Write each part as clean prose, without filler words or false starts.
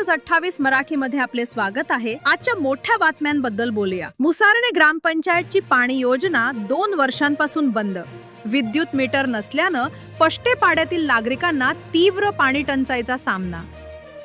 News 28 मराठीमध्ये आपले स्वागत आहे। आजच्या मोठ्या बातम्यांबद्दल बोलूया। मुसारणे ग्रामपंचायतची पाणी योजना 2 वर्षांपासून बंद। विद्युत मीटर नसल्यानं पष्टे पाड्यातील नागरिकांना तीव्र पाणी टंचाईचा सामना।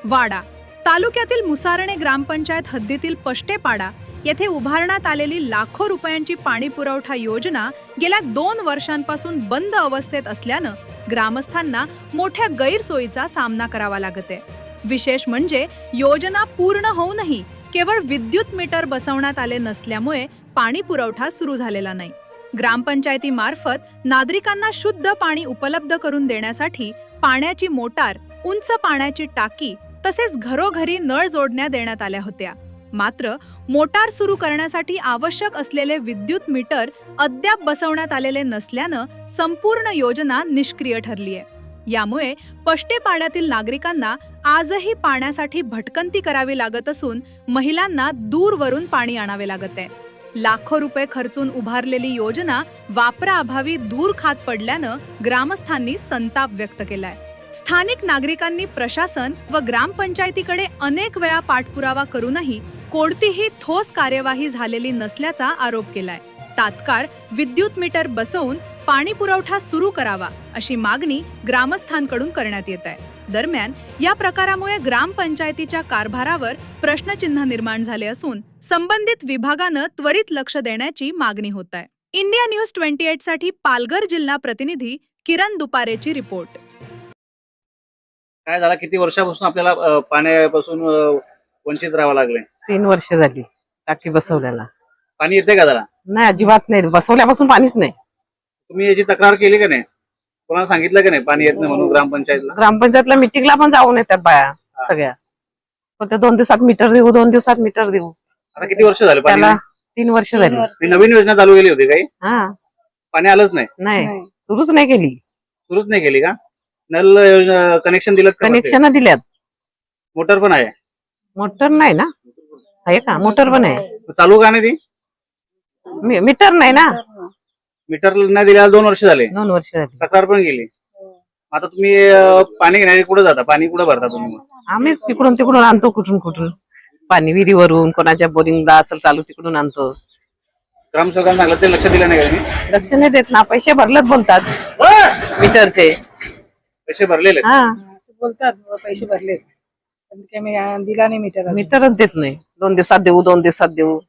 वाडा तालुक्यातील मुसारणे ग्रामपंचायत हद्दीतील पष्टेपाडा येथे उभारण्यात आलेली लाखो रुपयांची पाणी पुरवठा योजना गेल्या 2 वर्षांपासून बंद अवस्थेत असल्यानं ग्रामस्थांना मोठ्या गैरसोयीचा सामना करावा लागत आहे। विशेष म्हणजे योजना पूर्ण होऊनही केवळ विद्युत मीटर बसवण्यात आले नसल्यामुळे पाणी पुरवठा सुरू झालेला नाही। ग्रामपंचायतीमार्फत नागरिकांना शुद्ध पाणी उपलब्ध करून देण्यासाठी पाण्याची मोटार, उंच पाण्याची टाकी तसेच घरोघरी नळ जोडण्या देण्यात आल्या होत्या। मात्र मोटार सुरू करण्यासाठी आवश्यक असलेले विद्युत मीटर अद्याप बसवण्यात आलेले नसल्यानं संपूर्ण योजना निष्क्रिय ठरली आहे। यामुळे पष्टेपाड्यातील नागरिकांना आजही पाण्यासाठी भटकंती करावी लागत असून महिलांना दूरवरून पाणी आणावे लागत आहे। लाखो रुपये खर्चून उभारलेली योजना वापराअभावी धूर खात पडल्यानं ग्रामस्थांनी संताप व्यक्त केलाय। स्थानिक नागरिकांनी प्रशासन व ग्रामपंचायतीकडे अनेक वेळा पाठपुरावा करूनही कोणतीही ठोस कार्यवाही झालेली नसल्याचा आरोप केलाय। तात्काळ विद्युत मीटर बसवून पाणी पुरवठा सुरू करावा अशी मागणी ग्रामस्थांकडून करण्यात येत आहे। दरम्यान या प्रकारामुळे ग्रामपंचायतीच्या कारभारावर प्रश्नचिन्ह निर्माण झाले असून संबंधित विभागानं त्वरित लक्ष देण्याची मागणी होत आहे। इंडिया न्यूज 28 साठी पालघर जिल्हा प्रतिनिधी किरण दुपारेची रिपोर्ट। काय झालं, किती वर्षापासून आपल्याला पाण्यापासून वंचित राहावं लागले? 3 वर्ष झाली टाकी बसवल्याला। पाणी येते का जरा? नाही, अजिबात नाही, बसवल्यापासून पाणीच नाही। तुम्ही याची तक्रार केली का नाही? कोणाला सांगितलं का नाही पाणी येत नाही म्हणून? ग्रामपंचायतला मीटिंगला पण जाऊन येतात बाया सगळ्या, पण ते 2 दिवसात मीटर देऊ, 2 दिवसात मीटर देऊ। आता किती वर्ष झाले पाणी? त्याला 3 वर्ष झाली। नवीन योजना चालू केली होती काही? हा, पाणी आलंच नाही? नाही, सुरूच नाही केली। सुरूच नाही केली का? नल कनेक्शन दिलं? कनेक्शन दिल्यात। मोटर पण आहे? मोटर नाही ना, आहे का? मोटर पण आहे, चालू का नाही ती? मीटर नाही ना। मीटर नाही दिल्याला 2 वर्ष झाले। 2 वर्ष झाली। तक्रार पण केली। आता तुम्ही पाणी घेण्यासाठी कुठे जाता? पाणी कुठे भरता तुम्ही? आम्हीच तिकडून तिकडून आणतो, कुठून कुठून पाणी विहिरीवरून, कोणाच्या बोरिंगला असेल चालू तिकडून आणतो। ग्रामसेवकांना सांगितलं ते लक्ष दिलं नाही का? लक्ष नाही देत ना, पैसे भरलेत बोलतात मीटरचे। पैसे भरलेले? हा, बोलतात पैसे भरले, दिला नाही मीटर। मीटरच देत नाही। 2 दिवसात देऊ, 2 दिवसात देऊ।